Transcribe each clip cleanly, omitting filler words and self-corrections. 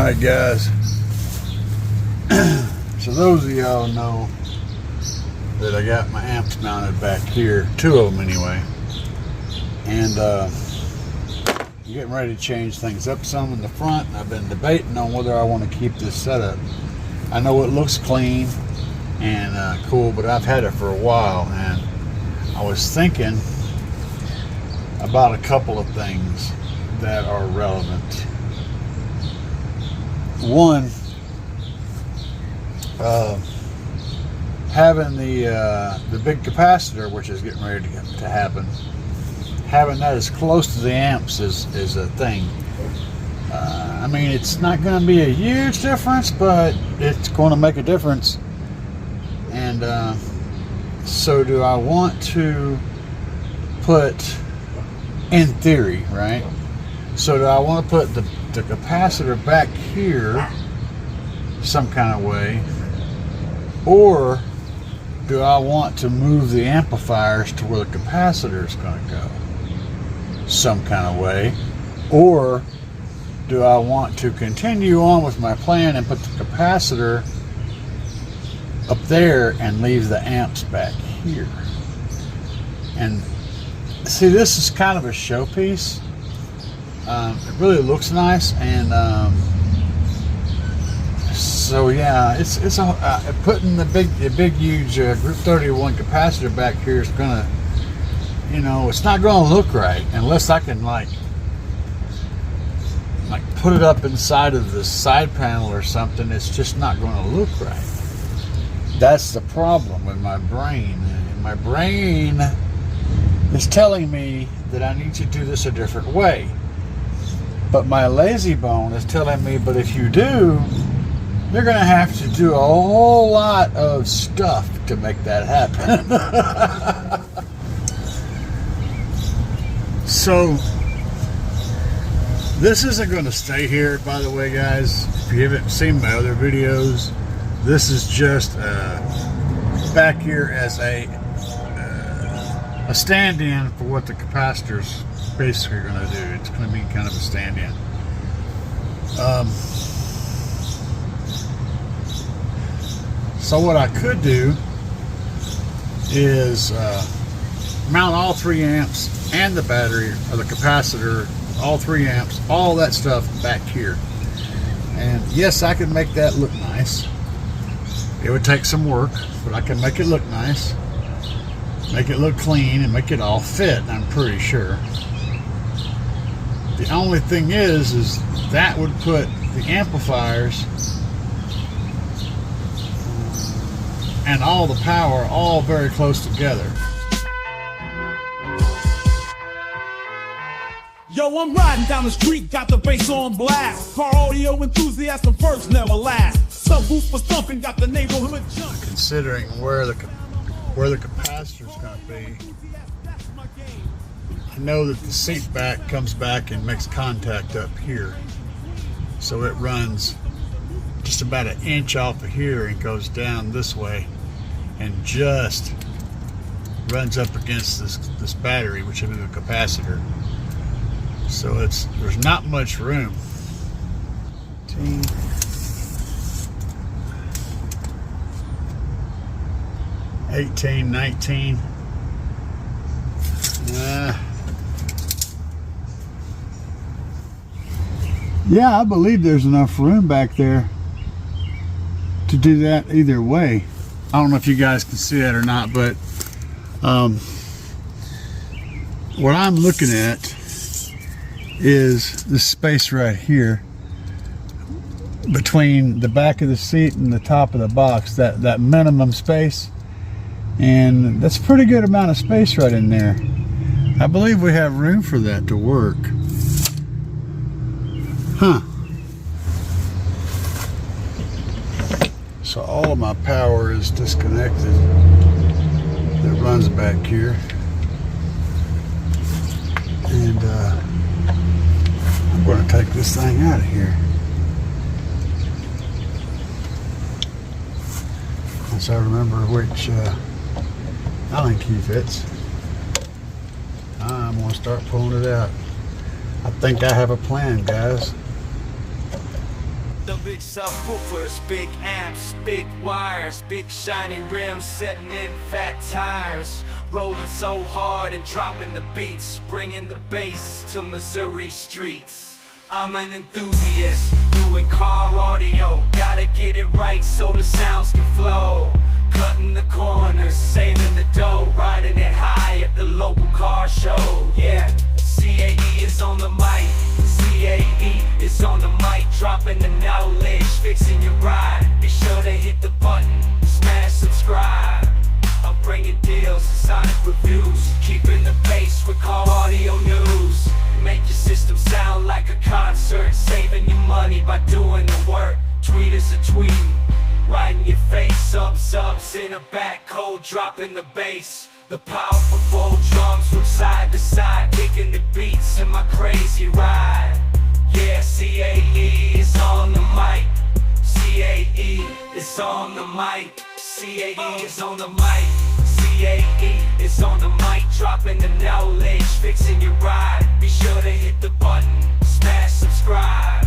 Alright guys, so those of y'all know that I got my amps mounted back here, two of them anyway, and I'm getting ready to change things up some in the front. I've been debating on whether I want to keep this setup. I know it looks clean and cool, but I've had it for a while, and I was thinking about a couple of things that are relevant. One, having the big capacitor, which is getting ready to happen, having that as close to the amps is a thing. I mean, it's not going to be a huge difference, but it's going to make a difference. And so do I want to put, in theory, right? So do I want to put the capacitor back here some kind of way, or do I want to move the amplifiers to where the capacitor is going to go some kind of way, or do I want to continue on with my plan and put the capacitor up there and leave the amps back here? And see, this is kind of a showpiece. It really looks nice, and so yeah, it's putting the big huge Group 31 capacitor back here is gonna, you know, it's not gonna look right unless I can like put it up inside of the side panel or something. It's just not gonna look right. That's the problem with my brain. My brain is telling me that I need to do this a different way. But my lazy bone is telling me, but if you do, you're going to have to do a whole lot of stuff to make that happen. So, this isn't going to stay here, by the way, guys. If you haven't seen my other videos, this is just back here as a stand-in for what the capacitors basically are going to do. It's going to be kind of a stand-in. So what I could do is mount all 3 amps and the battery or the capacitor, all 3 amps, all that stuff back here. And yes, I can make that look nice. It would take some work, but I can make it look nice, make it look clean, and make it all fit, I'm pretty sure. The only thing is that would put the amplifiers and all the power all very close together. Yo, I'm riding down the street, got the bass on blast. Car audio enthusiast and first never last. Subwoofers thumping, got the neighborhood jumping. Considering where the capacitor's going to be, I know that the seat back comes back and makes contact up here, so it runs just about 1 inch off of here and goes down this way and just runs up against this battery, which is the capacitor. So there's not much room. 18, 19. Yeah, I believe there's enough room back there to do that either way. I don't know if you guys can see that or not, but what I'm looking at is this space right here between the back of the seat and the top of the box, that minimum space, and that's a pretty good amount of space right in there. I believe we have room for that to work. Huh. So all of my power is disconnected that runs back here, and I'm going to take this thing out of here. Once I remember which Allen key fits, I'm going to start pulling it out. I think I have a plan, guys. the big subwoofers, big amps, big wires, big shiny rims, setting in fat tires. Rolling so hard and dropping the beats, bringing the bass to Missouri streets. I'm an enthusiast, doing car audio. Gotta get it right so the sounds can flow. Cutting the corners, saving the dough, riding it high at the local car show. Yeah, CAE is on the mic, CAE is on the mic, dropping the knowledge, fixing your ride. Be sure to hit the button, smash subscribe. I'm bringing deals and sonic reviews, keeping the bass with car audio news. Make your system sound like a concert, saving you money by doing the work. Tweet is a tweet, riding your face up, subs in a back, cold dropping the bass. The powerful full drums from side to side, kicking the beats in my crazy ride. Yeah, CAE is on the mic, CAE is on the mic, CAE is on the mic, CAE is on the mic, dropping the knowledge, fixing your ride. Be sure to hit the button, smash subscribe.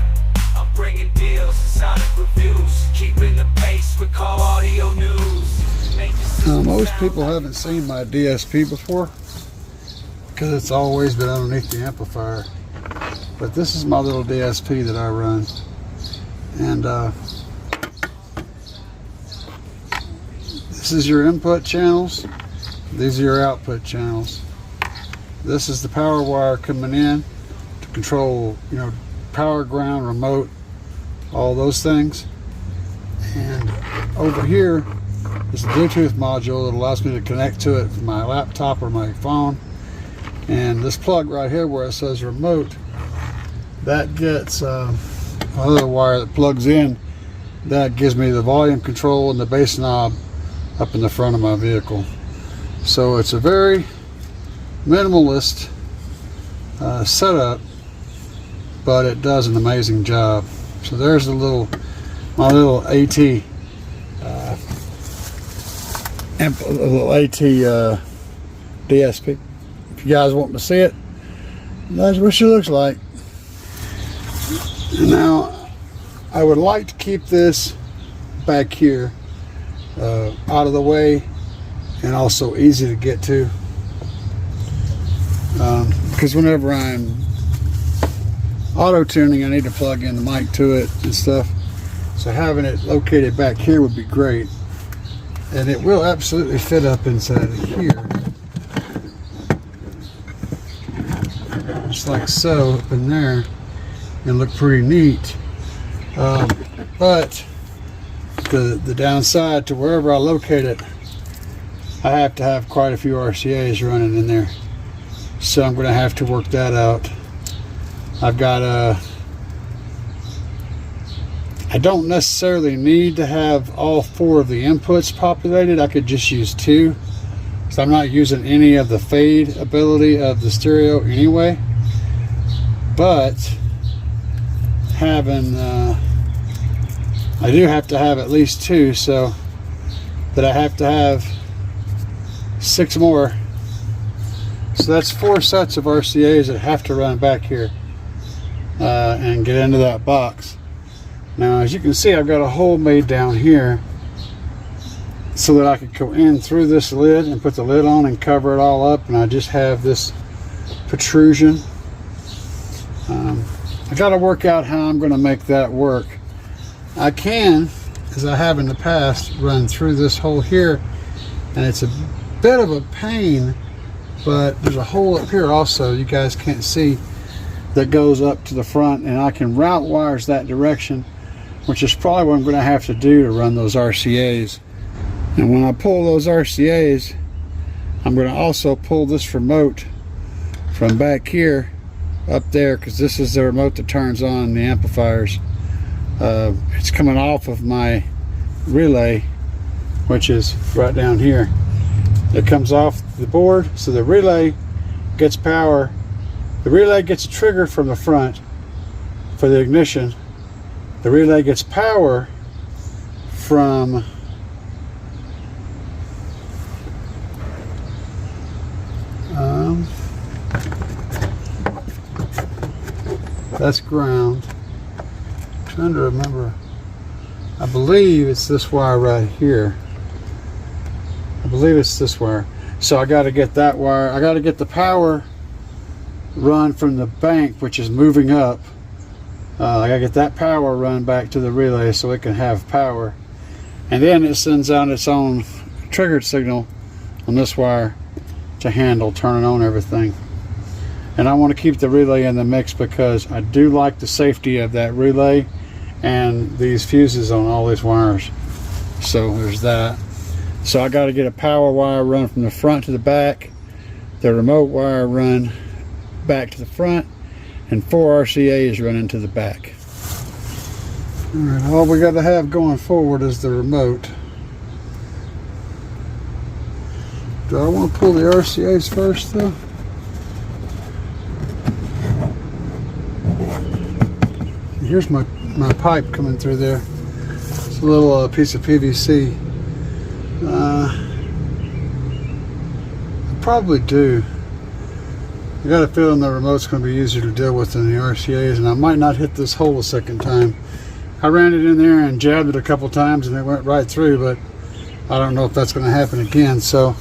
I'm bringing deals and sonic reviews, keeping the pace with car audio news. Most people haven't seen my DSP before because it's always been underneath the amplifier. But this is my little DSP that I run. And this is your input channels. These are your output channels. This is the power wire coming in to control, power, ground, remote, all those things. And over here is a Bluetooth module that allows me to connect to it from my laptop or my phone. And this plug right here where it says remote, that gets another wire that plugs in. That gives me the volume control and the bass knob up in the front of my vehicle. So it's a very minimalist setup, but it does an amazing job. So there's my little AT DSP. If you guys want to see it, that's what she looks like. Now I would like to keep this back here out of the way and also easy to get to, because whenever I'm auto tuning I need to plug in the mic to it and stuff, so having it located back here would be great. And it will absolutely fit up inside of here, just like so, up in there, and look pretty neat. But the downside to wherever I locate it, I have to have quite a few RCAs running in there, so I'm going to have to work that out. I've got I don't necessarily need to have all 4 of the inputs populated. I could just use 2, so I'm not using any of the fade ability of the stereo anyway. But having I do have to have at least 2, so that I have to have 6 more. So that's 4 sets of RCAs that have to run back here and get into that box. Now, as you can see, I've got a hole made down here so that I could go in through this lid and put the lid on and cover it all up, and I just have this protrusion. I got to work out how I'm going to make that work. I can, as I have in the past, run through this hole here, and it's a bit of a pain, but there's a hole up here also you guys can't see that goes up to the front, and I can route wires that direction, which is probably what I'm going to have to do to run those RCAs. And when I pull those RCAs, I'm going to also pull this remote from back here up there, because this is the remote that turns on the amplifiers. It's coming off of my relay, which is right down here. It comes off the board, so the relay gets power. The relay gets a trigger from the front for the ignition. The relay gets power from that's ground. I'm trying to remember I believe it's this wire right here. I believe it's this wire. So I got to get that wire. I got to get the power run from the bank, which is moving up. I got to get that power run back to the relay so it can have power. And then it sends out its own triggered signal on this wire to handle turning on everything. And I want to keep the relay in the mix because I do like the safety of that relay and these fuses on all these wires. So there's that. So I got to get a power wire run from the front to the back, the remote wire run back to the front, and 4 RCAs running to the back. All right, all we got to have going forward is the remote. Do I want to pull the RCAs first though? Here's my pipe coming through there. It's a little piece of PVC. I probably do. I got a feeling the remote's going to be easier to deal with than the RCAs, and I might not hit this hole a second time. I ran it in there and jabbed it a couple times and it went right through, but I don't know if that's going to happen again. So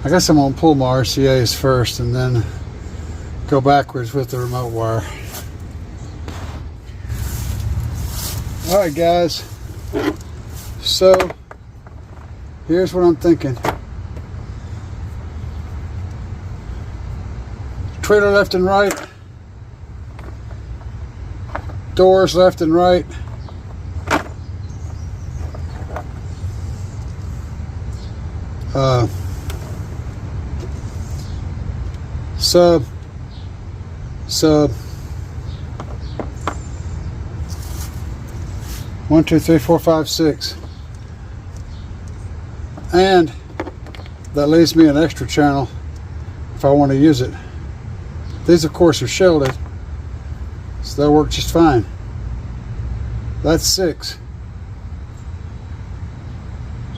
I guess I'm going to pull my RCAs first and then go backwards with the remote wire. Alright guys, so here's what I'm thinking. Trailer left and right, doors left and right, sub, 1, 2, 3, 4, 5, 6, and that leaves me an extra channel if I want to use it. These of course are shielded, so they'll work just fine. That's 6.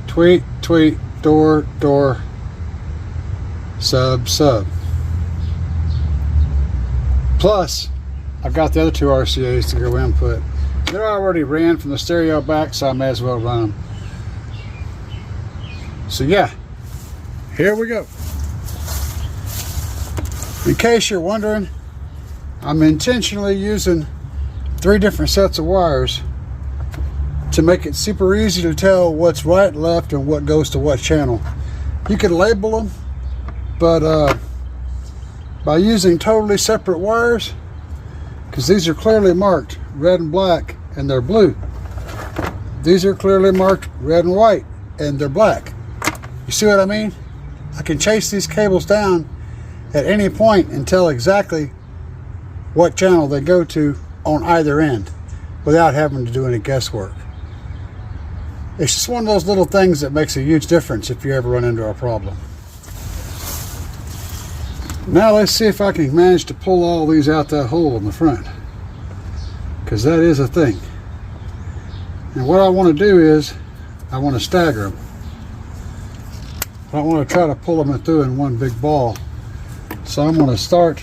Tweet, tweet, door, door, sub, sub. Plus, I've got the other 2 RCAs to go input. They're already ran from the stereo back, so I may as well run them. So yeah, here we go. In case you're wondering, I'm intentionally using 3 different sets of wires to make it super easy to tell what's right, left, and what goes to what channel. You can label them, but by using totally separate wires, because these are clearly marked red and black and they're blue. These are clearly marked red and white and they're black. You see what I mean? I can chase these cables down at any point and tell exactly what channel they go to on either end without having to do any guesswork. It's just one of those little things that makes a huge difference if you ever run into a problem. Now let's see if I can manage to pull all these out that hole in the front, because that is a thing. And what I want to do is I want to stagger them. I don't want to try to pull them through in one big ball. So I'm going to start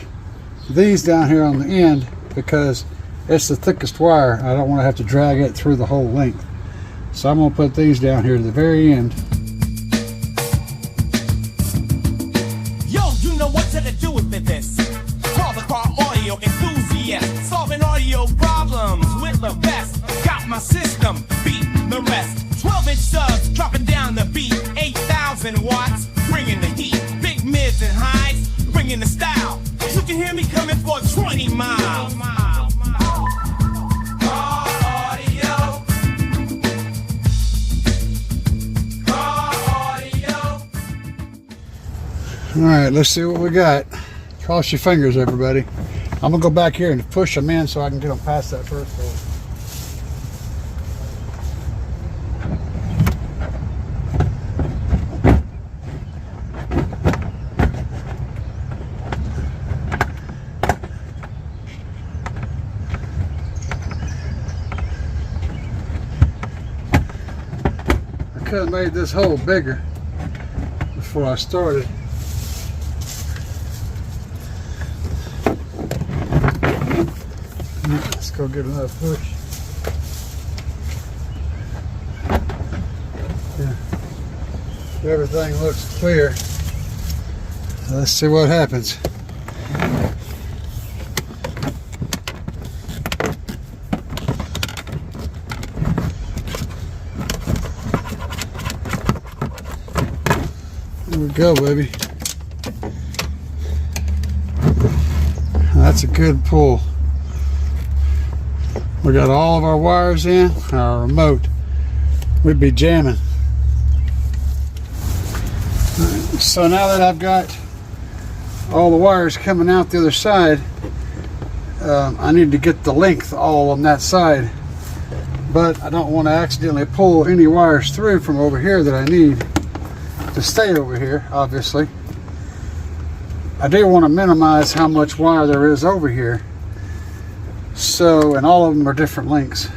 these down here on the end because it's the thickest wire. I don't want to have to drag it through the whole length. So I'm going to put these down here to the very end. Yo, you know what to do with this. Call the car audio enthusiast. Solving audio problems with the best. Got my system, beat the rest. 12-inch subs, dropping down the beat. 8,000 watts, bringing the heat. Big mids and highs, bringing the style. You can hear me coming for 20 miles. All right, let's see what we got. Cross your fingers, everybody. I'm gonna go back here and push them in so I can get them past that first hole. I could have made this hole bigger before I started. Let's go get another push. Everything looks clear. Let's see what happens. There we go, baby. That's a good pull. We got all of our wires in, our remote. We'd be jamming. So now that I've got all the wires coming out the other side, I need to get the length all on that side, but I don't want to accidentally pull any wires through from over here that I need to stay over here. Obviously, I do want to minimize how much wire there is over here, so, and all of them are different lengths.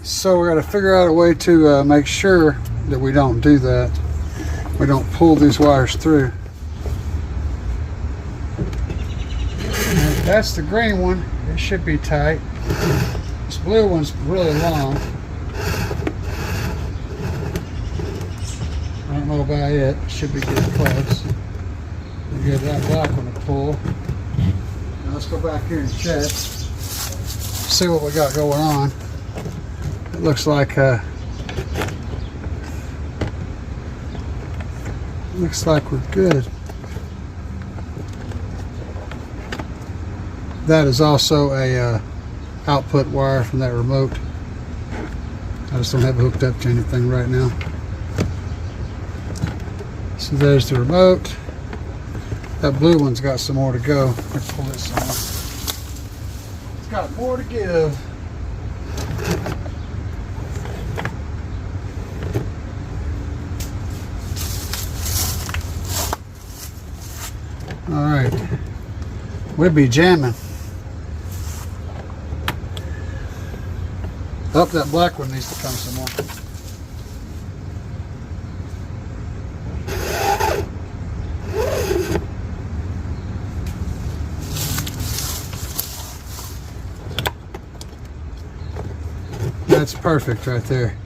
So we're going to figure out a way to make sure that we don't do that. We don't pull these wires through. And that's the green one. It should be tight. This blue one's really long. I don't know about it. It should be getting close. We get that black one to pull. Now let's go back here and check. See what we got going on. It looks like we're good. That is also a output wire from that remote. I just don't have it hooked up to anything right now. So there's the remote. That blue one's got some more to go. Let's pull this off. It's got more to give. All right, we'll be jamming. Oh, that black one needs to come some more. That's perfect right there.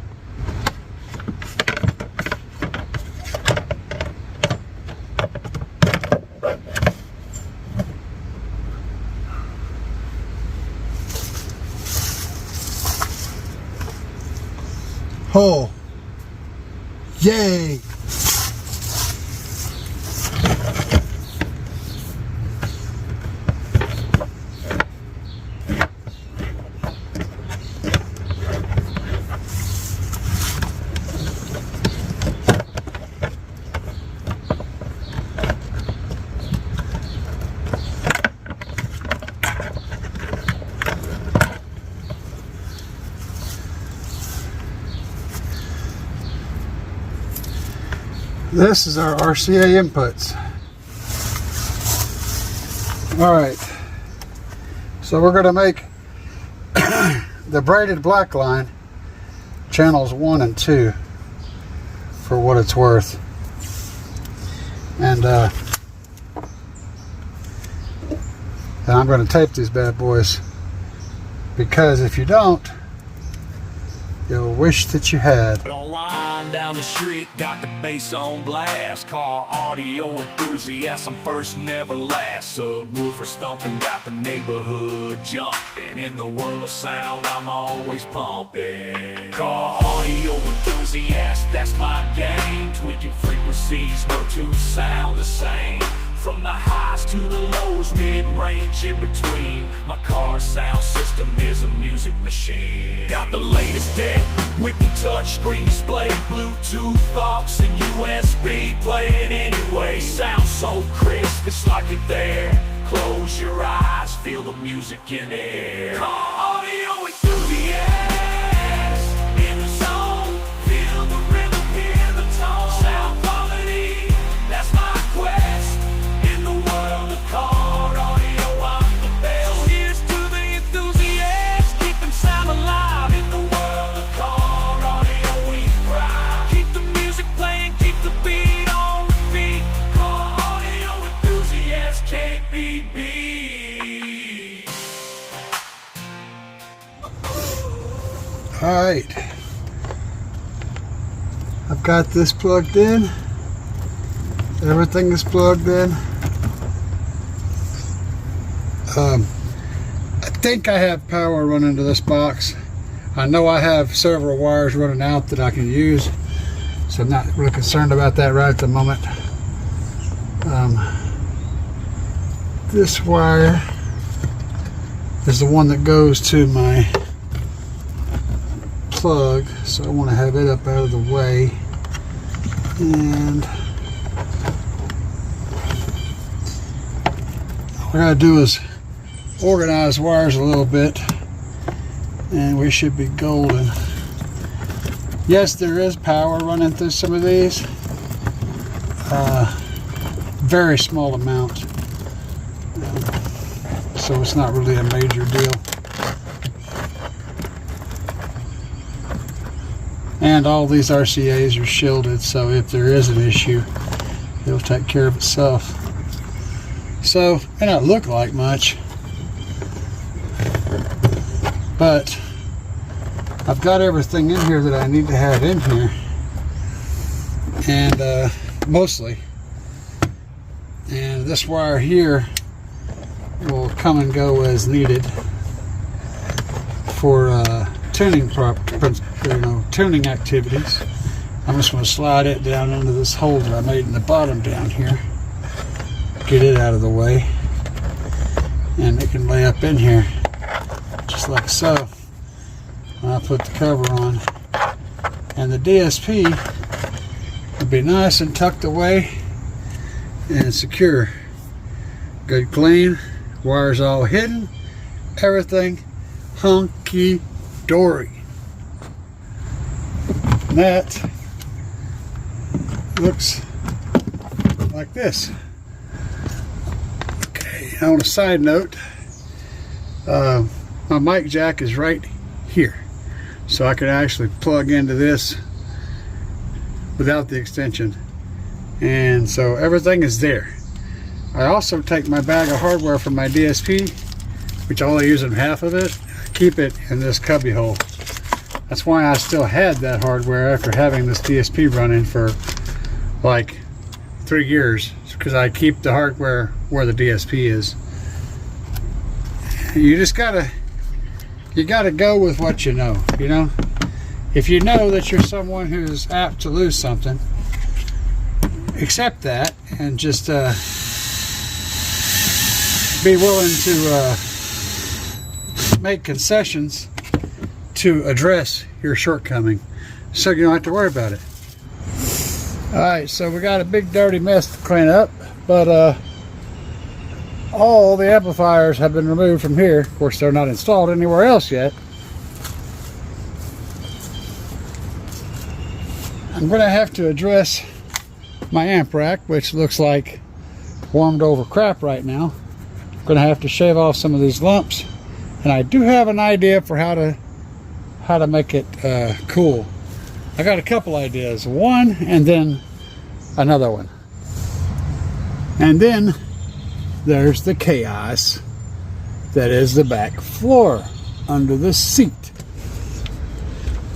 Oh, yay! This is our RCA inputs. All right, so we're going to make the braided black line channels 1 and 2 for what it's worth. And I'm going to tape these bad boys, because if you don't, you'll wish that you had. Line down the street, got the bass on blast. Car audio enthusiast, I'm first, never last. Subwoofer stomping, got the neighborhood jumping. In the world of sound, I'm always pumping. Car audio enthusiast, that's my game. Tweaking frequencies, no two sound the same. From the highs to the lows, mid-range in between. My car sound system is a music machine. Got the latest deck, whipping touchscreen display, Bluetooth aux and USB, play it anyway. Sounds so crisp, it's like you're there. Close your eyes, feel the music in the air. Car audio enthusiast, in the zone, feel the rhythm, hear the tone. Sound quality, that's my quest. Car audio, I'm the best. So here's to the enthusiasts, keep them sound alive. In the world of car audio, we thrive. Keep the music playing, keep the beat on repeat. Car audio enthusiasts can't be beat. Alright, I've got this plugged in. Everything is plugged in. I think I have power running to this box. I know I have several wires running out that I can use, so I'm not really concerned about that right at the moment. This wire is the one that goes to my plug, so I want to have it up out of the way. And all I gotta do is organize wires a little bit, and we should be golden. Yes, there is power running through some of these. Very small amount, so it's not really a major deal. And all these RCAs are shielded, so if there is an issue, it'll take care of itself. So it may not look like much, but I've got everything in here that I need to have in here, and mostly. And this wire here will come and go as needed for tuning tuning activities. I'm just going to slide it down into this hole that I made in the bottom down here. Get it out of the way, and it can lay up in here just like so. When I put the cover on, and the DSP will be nice and tucked away and secure. Good clean, wires all hidden, everything hunky dory. And that looks like this. Okay, on a side note, my mic jack is right here, so I can actually plug into this without the extension, and so everything is there. I also take my bag of hardware from my DSP, which I only use half of it, keep it in this cubby hole. That's why I still had that hardware after having this DSP running for like 3 years, because I keep the hardware where the DSP is. You just gotta go with what you know, If you know that you're someone who's apt to lose something, accept that and just be willing to make concessions to address your shortcoming, so you don't have to worry about it. Alright, so we got a big dirty mess to clean up, but all the amplifiers have been removed from here. Of course, they're not installed anywhere else yet. I'm going to have to address my amp rack, which looks like warmed over crap right now. I'm going to have to shave off some of these lumps, and I do have an idea for how to make it cool. I got a couple ideas, one and then another one. And then there's the chaos that is the back floor under the seat.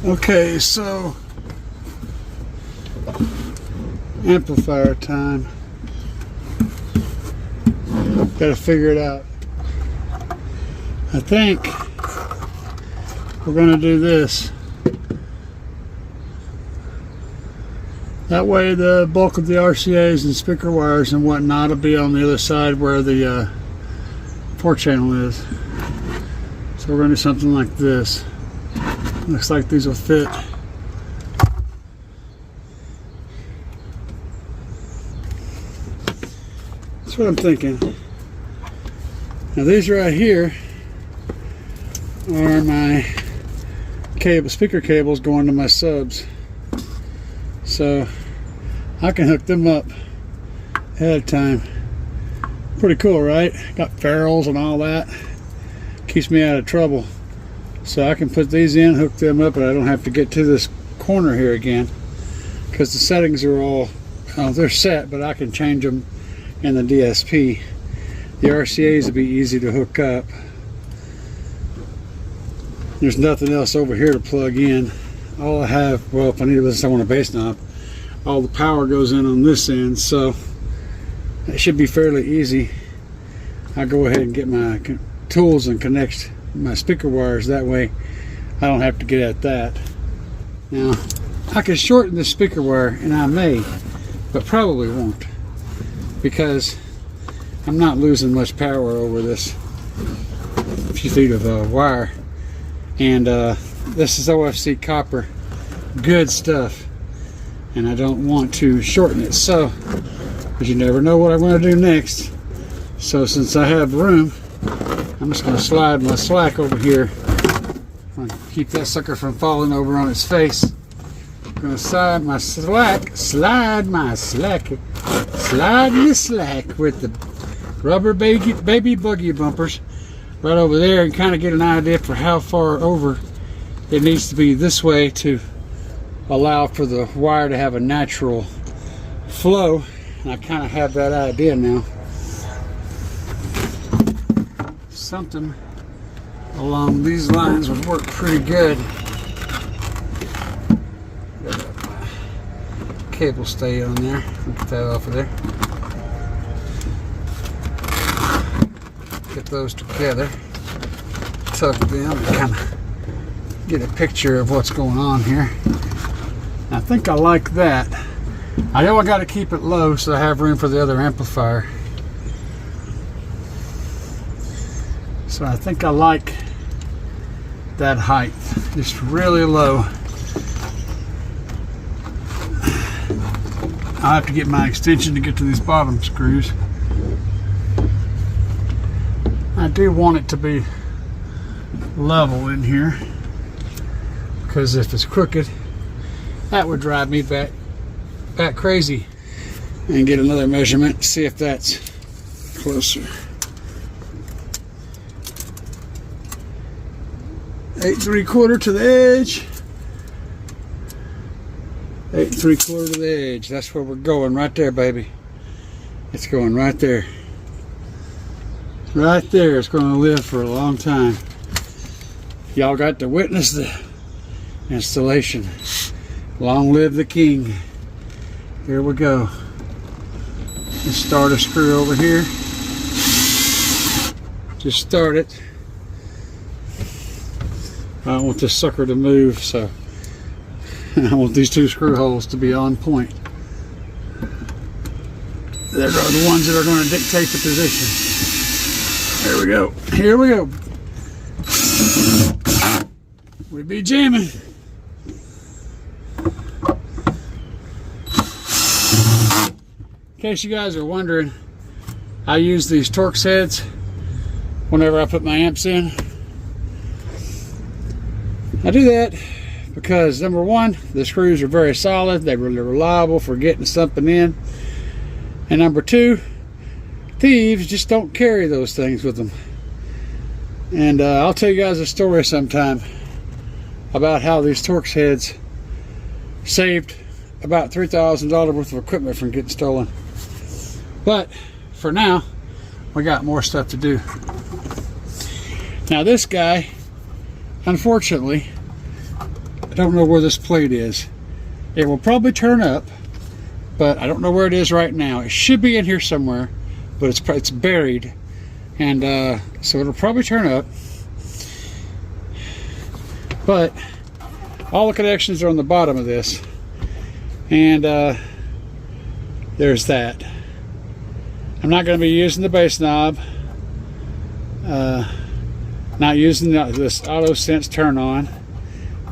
Okay, so amplifier time. Gotta figure it out. I think we're gonna do this. That way the bulk of the RCAs and speaker wires and whatnot will be on the other side where the 4-channel is. So we're going to do something like this. Looks like these will fit. That's what I'm thinking. Now these right here are my speaker cables going to my subs. So I can hook them up ahead of time. Pretty cool, right? Got ferrules and all that. Keeps me out of trouble. So I can put these in, hook them up, and I don't have to get to this corner here again, because the settings are all, they're set, but I can change them in the DSP. The RCAs will be easy to hook up. There's nothing else over here to plug in. All I have, well, if I need to listen on a bass knob, all the power goes in on this end, so it should be fairly easy. I'll go ahead and get my tools and connect my speaker wires, that way I don't have to get at that. Now, I can shorten the speaker wire, and I may, but probably won't, because I'm not losing much power over this few feet of wire. And this is OFC copper, good stuff, and I don't want to shorten it, so, because you never know what I'm going to do next. So since I have room, I'm just going to slide my slack over here. I'm going to keep that sucker from falling over on its face. I'm going to slide my slack with the rubber baby buggy bumpers right over there, and kind of get an idea for how far over it needs to be this way to allow for the wire to have a natural flow. And I kind of have that idea now. Something along these lines would work pretty good. Cable stay on there. Get that off of there. Get those together, tug them, and kind of get a picture of what's going on here. I think I like that. I know I got to keep it low so I have room for the other amplifier. So I think I like that height, just really low. I'll have to get my extension to get to these bottom screws. I do want it to be level in here, because if it's crooked, that would drive me back crazy. And get another measurement, see if that's closer. 8 3/4 to the edge. 8 3/4 to the edge. That's where we're going, right there, baby. It's going right there. Right there. It's going to live for a long time. Y'all got to witness the installation. Long live the king. Here we go. Let's start a screw over here. Just start it. I don't want this sucker to move, so I want these 2 screw holes to be on point. They're the ones that are going to dictate the position. There we go. Here we go. We be jamming. In case you guys are wondering, I use these Torx heads whenever I put my amps in. I do that because, number one, the screws are very solid. They're really reliable for getting something in. And number two, thieves just don't carry those things with them. And I'll tell you guys a story sometime about how these Torx heads saved about $3,000 worth of equipment from getting stolen. But for now, we got more stuff to do. Now this guy, unfortunately, I don't know where this plate is. It will probably turn up, but I don't know where it is right now. It should be in here somewhere, but it's buried, and so it'll probably turn up. But all the connections are on the bottom of this, and there's that. I'm not going to be using the bass knob. Not using this auto sense turn on.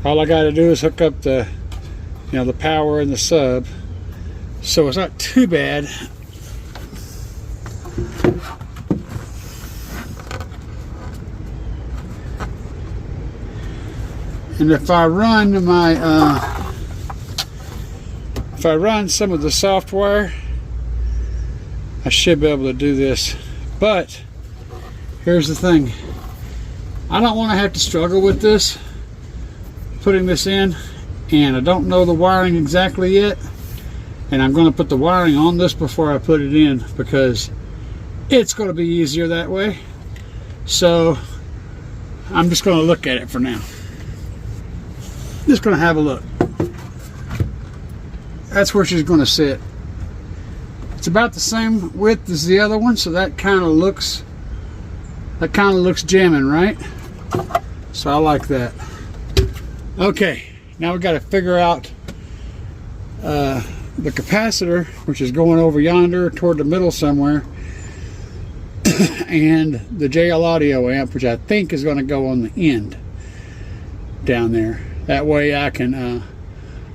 All I got to do is hook up the, the power and the sub, so it's not too bad. And if I run my some of the soft wire, I should be able to do this. But here's the thing. I don't want to have to struggle with this, putting this in, and I don't know the wiring exactly yet, and I'm going to put the wiring on this before I put it in, because it's going to be easier that way. So I'm just going to look at it for now. Just gonna have a look. That's where she's gonna sit. It's about the same width as the other one, so that kind of looks jamming, right? So I like that. Okay, now we got to figure out the capacitor, which is going over yonder toward the middle somewhere, and the JL audio amp, which I think is going to go on the end down there. That way I can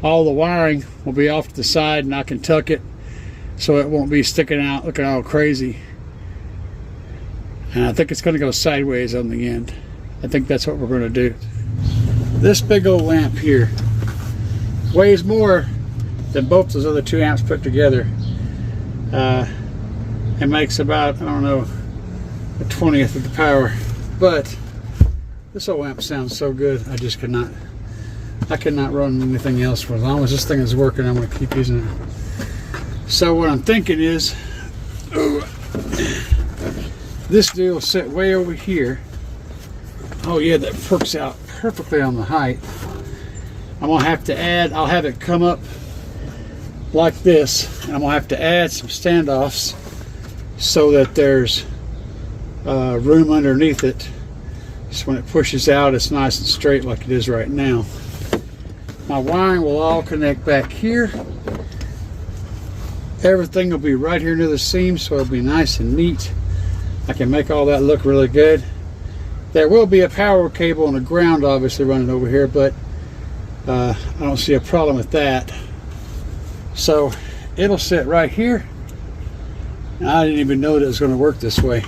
all the wiring will be off to the side, and I can tuck it so it won't be sticking out looking all crazy. And I think it's going to go sideways on the end. I think that's what we're going to do. This big old amp here weighs more than both those other two amps put together. It makes about, I don't know, a 20th of the power. But this old amp sounds so good, I just cannot run anything else for as long as this thing is working. I'm going to keep using it. So what I'm thinking is, this deal will sit way over here. Oh yeah, that perks out perfectly on the height. I'm gonna have to add, I'll have it come up like this, and I'm gonna have to add some standoffs so that there's room underneath it. So when it pushes out, it's nice and straight like it is right now. My wiring will all connect back here. Everything will be right here near the seam, so it'll be nice and neat. I can make all that look really good. There will be a power cable and a ground obviously running over here, but I don't see a problem with that. So it'll sit right here. And I didn't even know that it was going to work this way.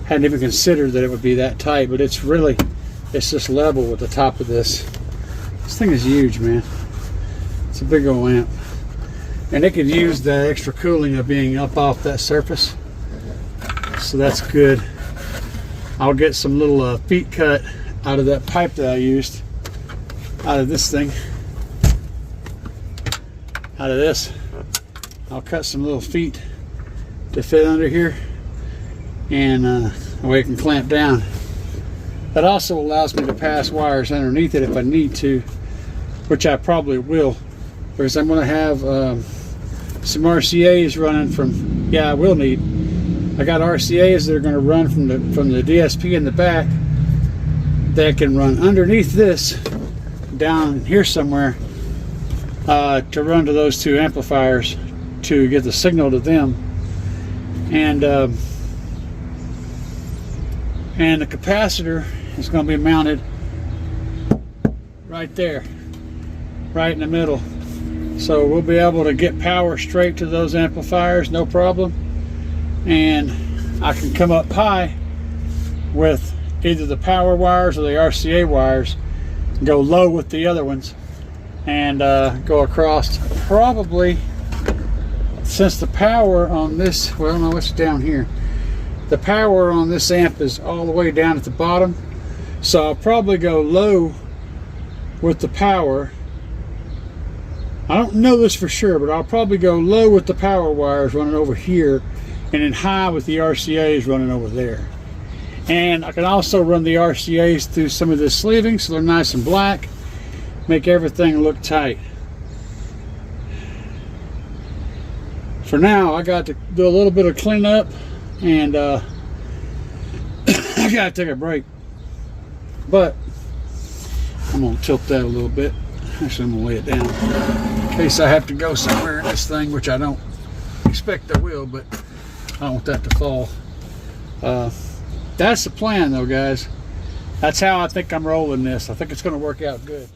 Hadn't even considered that it would be that tight, but it's just level with the top of this. This thing is huge, man. It's a big old amp. And it could use the extra cooling of being up off that surface. So that's good. I'll get some little feet cut out of that pipe that I used, out of this thing, out of this. I'll cut some little feet to fit under here, and that way it can clamp down. That also allows me to pass wires underneath it if I need to, which I probably will, because I'm going to have some RCAs running from, yeah, I will need. I got RCAs that are going to run from the DSP in the back that can run underneath this down here somewhere to run to those two amplifiers to get the signal to them, and the capacitor is going to be mounted right there, right in the middle, so we'll be able to get power straight to those amplifiers, no problem. And I can come up high with either the power wires or the RCA wires, go low with the other ones, and go across. Probably, since the power on this, well, no, it's down here. The power on this amp is all the way down at the bottom, so I'll probably go low with the power. I don't know this for sure, but I'll probably go low with the power wires running over here, and then high with the RCAs running over there. And I can also run the RCAs through some of this sleeving so they're nice and black, make everything look tight. For now, I got to do a little bit of cleanup, and I gotta take a break. But I'm gonna tilt that a little bit. Actually, I'm gonna lay it down in case I have to go somewhere in this thing, which I don't expect I will, but I don't want that to fall. That's the plan though, guys. That's how I think I'm rolling this. I think it's going to work out good.